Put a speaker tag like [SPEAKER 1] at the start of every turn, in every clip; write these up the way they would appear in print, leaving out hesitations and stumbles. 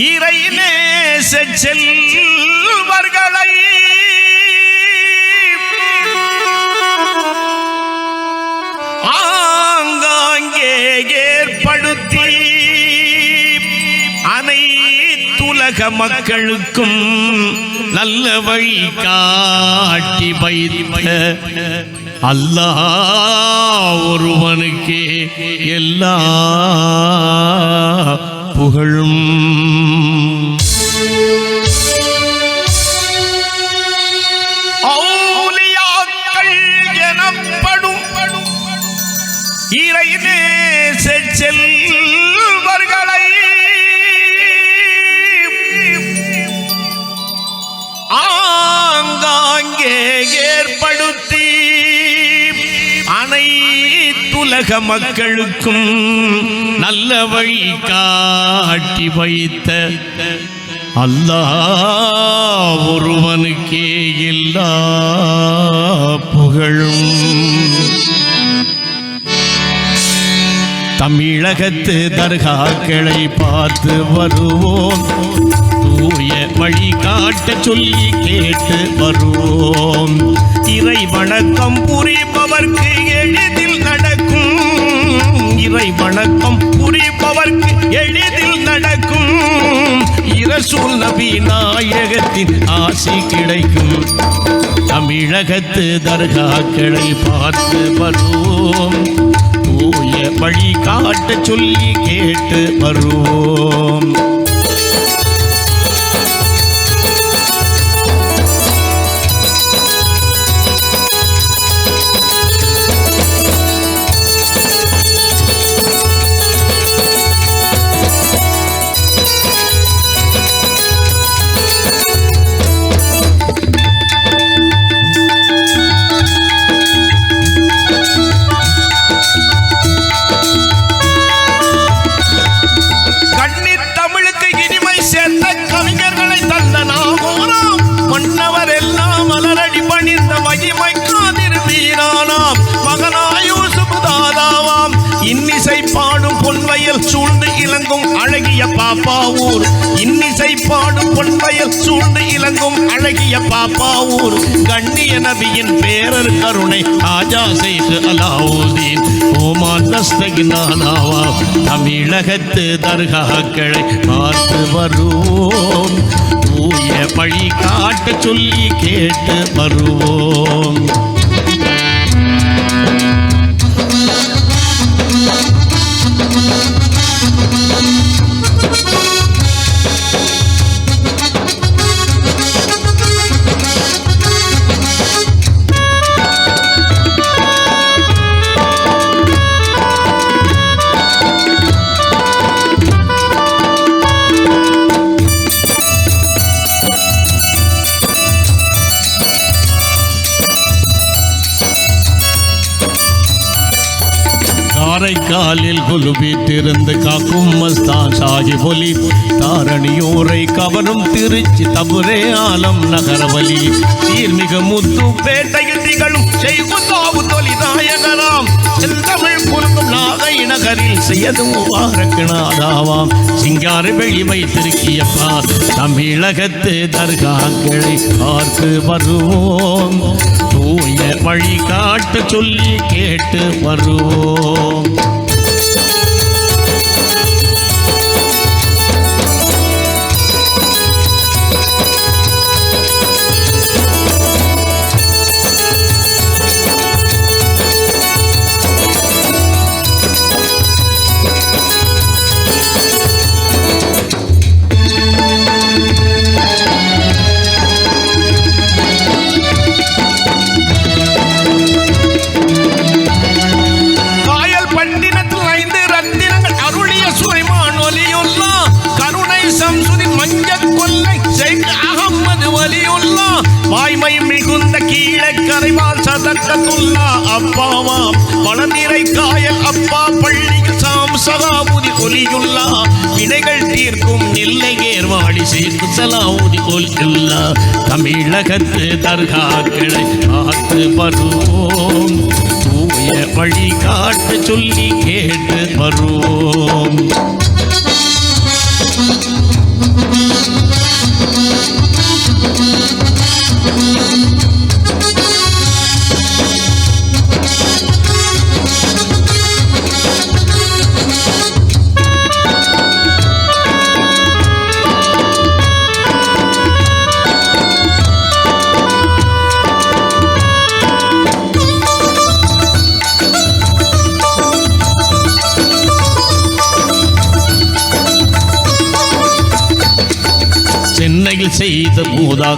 [SPEAKER 1] இறை நேச செல்வர்களை ஆங்காங்கே ஏற்படுத்தி அனைத்துலக மக்களுக்கும் நல்ல வழி காட்டி வைத்த அல்லாஹ் ஒருவனுக்கே எல்லா புகழும். ஔலியாக்கள் எனப்படும் இறை நேச செல்வர்களை ஆங்காங்கே ஏற்படுத்தி அனைத்துலக மக்களுக்கும் நல்ல வழி காட்டி வைத்த அல்லாஹ் ஒருவனுக்கே எல்லா புகழும். தமிழகத்து தர்காக்களை பார்த்து வருவோம், தூய வழி காட்ட சொல்லி கேட்டு வருவோம். இறை வணக்கம் புரிபவர்க்கு எளிதில் நடக்கும், இறை வணக்கம் புரிபவர்க்கு எளிதில் நடக்கும். இரசூல் நபி நாயகத்தின் ஆசி கிடைக்கும். தமிழகத்து தர்காக்களை பார்த்து வருவோம், தூய வழி காட்ட சொல்லி கேட்டு வருவோம். இன்னிசை பாடும் பொன்வயல் சூழ்ந்து இலங்கும் அழகிய பாப்பாவூர், இன்னிசை பாடும் பொன்வயல் சூழ்ந்து இலங்கும் அழகிய பாப்பாவூர். கண்ணிய நபியின் பேரர் கருணை ஆஜா செய்து அலாவுதீன் ஓமான் தஸ்தகினானாவா. தமிழகத்து தர்காக்களை பார்த்து வருவோம், தூய வழி காட்ட சொல்லி கேட்டு வருவோம். காரைக்காலில் குலுபித்திருந்து காக்கும் மஸ்தான் சாஹிபொலி, தாரணியூரை கவரும் திருச்சி தபுரே ஆலம் நகரவலி, சீர்மிகு முத்து பேட்டையில் திகழும் செய்குதாவு தொழிநாயகராம், செந்தமிழ் குறுக்கும் நாகை நகரில் செய்யது முபாரக்நாதாவாம். சிங்கார வெளி வைத்திருக்கியப்பா தமிழகத்து தர்காக்களை பார்த்து வருவோம், தூய வழி காட்ட சொல்லி கேட்டு வருவோம். வாய்மை மிகுந்த கீழக்கரைவால் சதக்கத்துல்லா அப்பாவாம், வளநிறை காயல் அப்பா பள்ளியில் சாம் சலாவுதி ஒலியுல்லா, வினைகள் தீர்க்கும் நெல்லை ஏர்வாடி சேர்த்து சலாவுதி ஒலியுல்லா. தமிழகத்து தர்காக்களை பார்த்து வருவோம், தூய வழி காட்ட சொல்லி கேட்டு வருவோம். செய்யது மூதா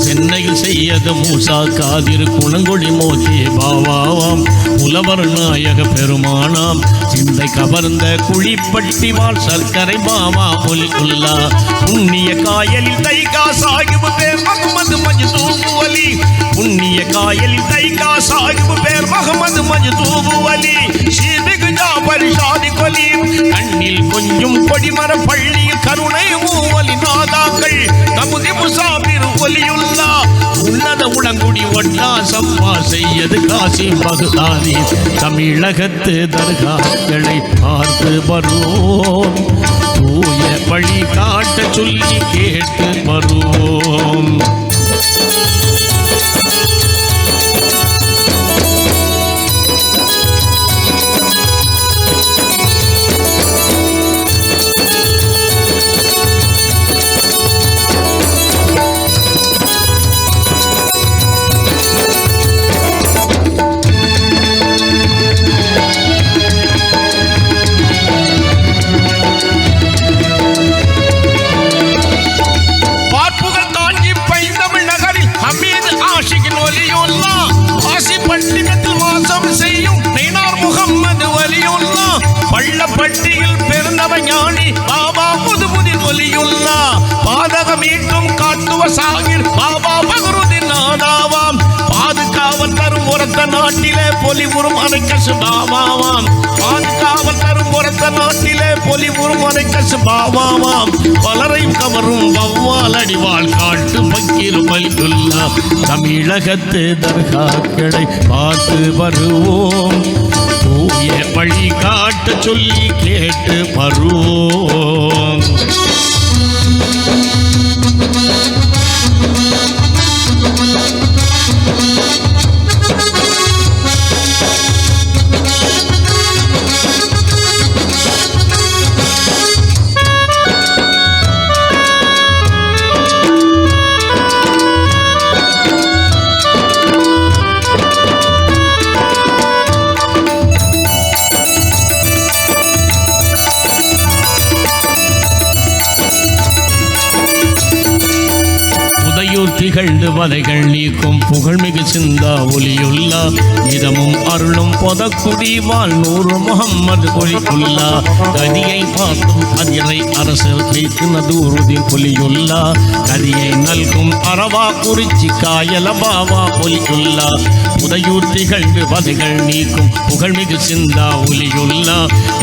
[SPEAKER 1] சென்னையில் செய்யது மூசா காதிர் குணங்கொடி மோகே பாவாவாம் புலவர் நாயக பெருமானாம் சிந்தை கவர்ந்த குழிப்பட்டி வாழ் சர்க்கரை பாவா ஒலியுல்லா புண்ணிய காயலில் தைகா சாகிபு பேர் முகமது மஜ்தூபு அலி புண்ணிய காயலில் தைகா சாகிபு பேர் முகமது மஜ்தூபு அலி ஸ்ரீமிகு ஜாபர் ஷாதி கொலி கண்ணில் கொஞ்சம் கொடிமர பள்ளியில் கருணை மூவலி நாதாக்கள் தமுதி முசாபிர் ஒலியுல்லா உன்னத உளங்குடி ஒட்டா சம்பா செய்யது காசி பகுதாதி தமிழகத்து தர்காக்களை பார்த்து வருவோம் தூய வழி காட்ட சொல்லி கேட்டு வருவோம் பட்டியில் பிறந்தவ ஞானி பாபா புதுபுதி ஒலியுல்லா பாதகமீட்டும் காத்துவ சாகிர் பாபா பகருதின் நாதாவாம் பாதுகாவல் தரும் உரத்த நாட்டிலே பொலிவுறும் அனைக்கசு பாபாவாம் பாதுகாவல் தரும் உரத்த நாட்டிலே பொலிவுறும் அனைக்கசு பாபாவாம் பலரையும் கவரும் வவ்வால் அடிவாள் காட்டு பக்கீர் வலியுல்லா தமிழகத்து தர்காக்களை பார்த்து வருவோம் தூய வழி காட்ட சொல்லி கேட்டு வருவோம் திகழ்ந்து வதைகள் நீக்கும் புகழ்மிகு சிந்தா ஒலியுல்லா இதமும் அருளும் பொதக்குடி வாழ் நூறு முகம்மது ஒலியுல்லா கதியை பார்த்தும் அதிரை அரசர் வைத்து நதூருதின் ஒலியுல்லா கதியை நல்கும் அரவா குறிச்சி காயல பாவா ஒலியுல்லா உதையூர் திகழ்ந்து வதைகள் நீக்கும் புகழ்மிகு சிந்தா ஒலியுல்லா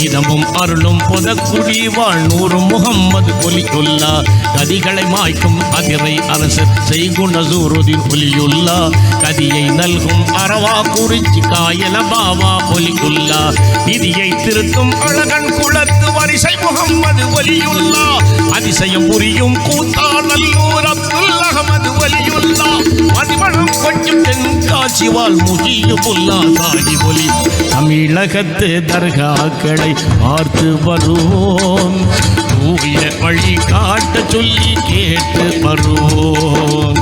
[SPEAKER 1] இதமும் அருளும் பொதக்குடி வாழ் நூறு முகம்மது ஒலியுல்லா கதிகளை மாய்க்கும் அதிரை அரசர் செய்குணசூருதின் ஒலியுல்லா கதியை நல்கும் அரவா குறிச்சி காயல பாவா ஒலியுல்லா நிதியை திருத்தும் அழகன் குளத்து வரிசை முகம்மது ஒலியுல்லா அதிசயம் புரியும் கூத்தா நல்லூர் அப்துல் அகமது ஒலியுல்லா மதிமணம் கொஞ்சம் தென்காசி வாழ் முஜிபுல்லா சாதி ஒலி தமிழகத்து தர்காக்களை பார்த்து வருவோம் தூய வழி காட்ட சொல்லி கேட்டு வருவோம்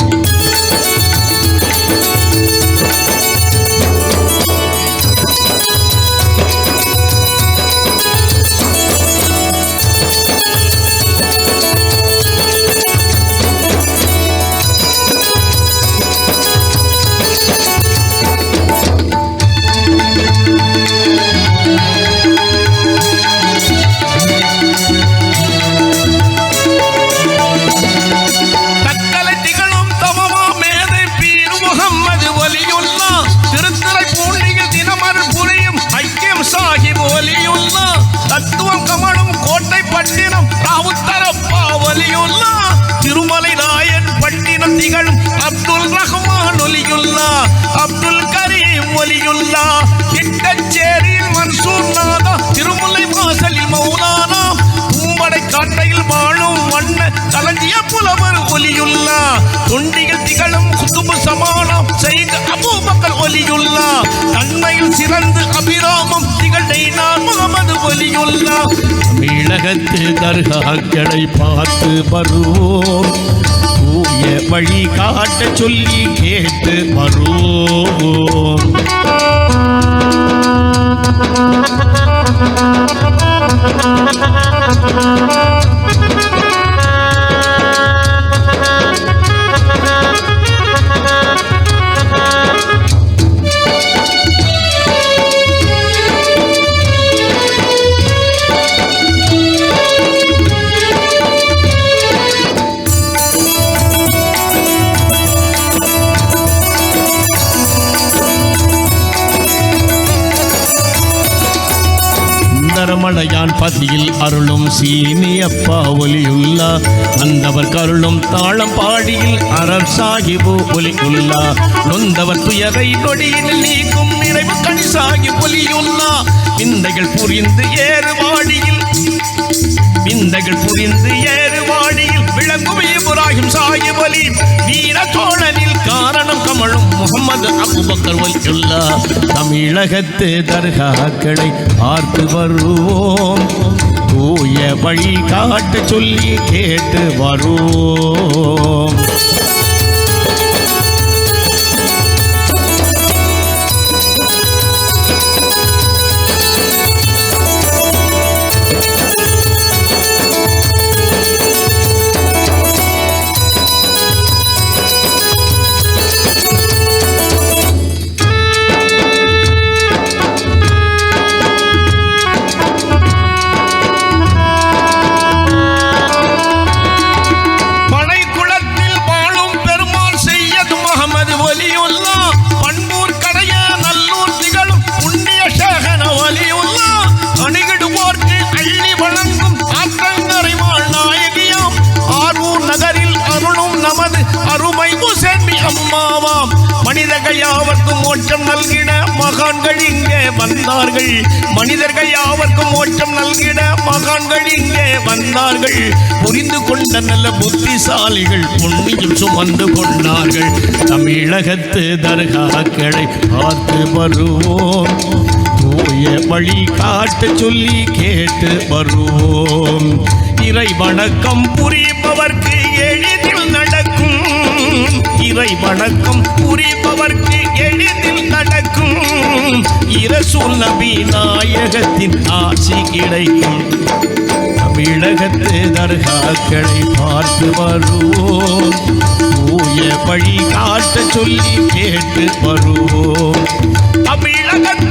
[SPEAKER 1] தத்துவம் கமலும் கோட்டை பட்டினம் ராவுத்தரப்பா ஒலியுல்லா திருமலை நாயன் பட்டினம் திகழும் அப்துல் ரஹ்மான் ஒலியுல்லா அப்துல் கரீம் ஒலியுல்லா திட்டச்சேரியில் மன்சூர் நாதா திருமலை வாசலில் மௌலானா பூம்படை காட்டையில் வாழும் வண்ண களஞ்சிய புலவர் ஒலியுல்லா தொண்டிகள் திகழும் குதுபு சமானம் செய்த அபூபக்கர் ஒலியுல்லா தன்மையில் சிறந்து அபிராமம் திகழை நான் முகமது ஒலியுல்லா தமிழகத்து தர்காக்களை பார்த்து வருவோம் தூய வழி காட்ட சொல்லி கேட்டு வருவோம் மலையான் பதியில் அருளும் சீனியப்பா ஒலியுள்ளா அந்தவர் கருளும் தாளம் பாடியில் அரர் சாகிபு ஒலியுள்ளா நொந்தவர் துயரை நொடியில் நீக்கும் நிறைவு கணிசாகி ஒலியுள்ளா விந்தைகள் புரிந்து ஏறுவாடியில் விளங்கும் இப்ராஹிம் சாஹிப் அலி வீர தோழனில் காரணம் கமழும் முகமது அபூபக்கர் வலியுல்லா தமிழகத்து தர்காக்களை பார்த்து வருவோம் தூய வழி காட்ட சொல்லி கேட்டு வருவோம் மனிதர்கள் யாவர்க்கும் மோட்சம் நல்கிட மகான்கள் இங்கே வந்தார்கள் புரிந்து கொண்ட நல்ல புத்திசாலிகள் புண்ணியம் சுமந்து கொண்டார்கள் தமிழகத்து தர்காக்களை பார்த்து வருவோம் தூய வழி காட்ட சொல்லி கேட்டு வருவோம் இறை வணக்கம் புரிபவர்க்கு எளிதில் நடக்கும் இரசூல் நபி நாயகத்தின் ஆசி கிடைக்கும் தமிழகத்து தர்காக்களை பார்த்து வருவோம் தூய வழி காட்ட சொல்லி கேட்டு வருவோம் தமிழகத்து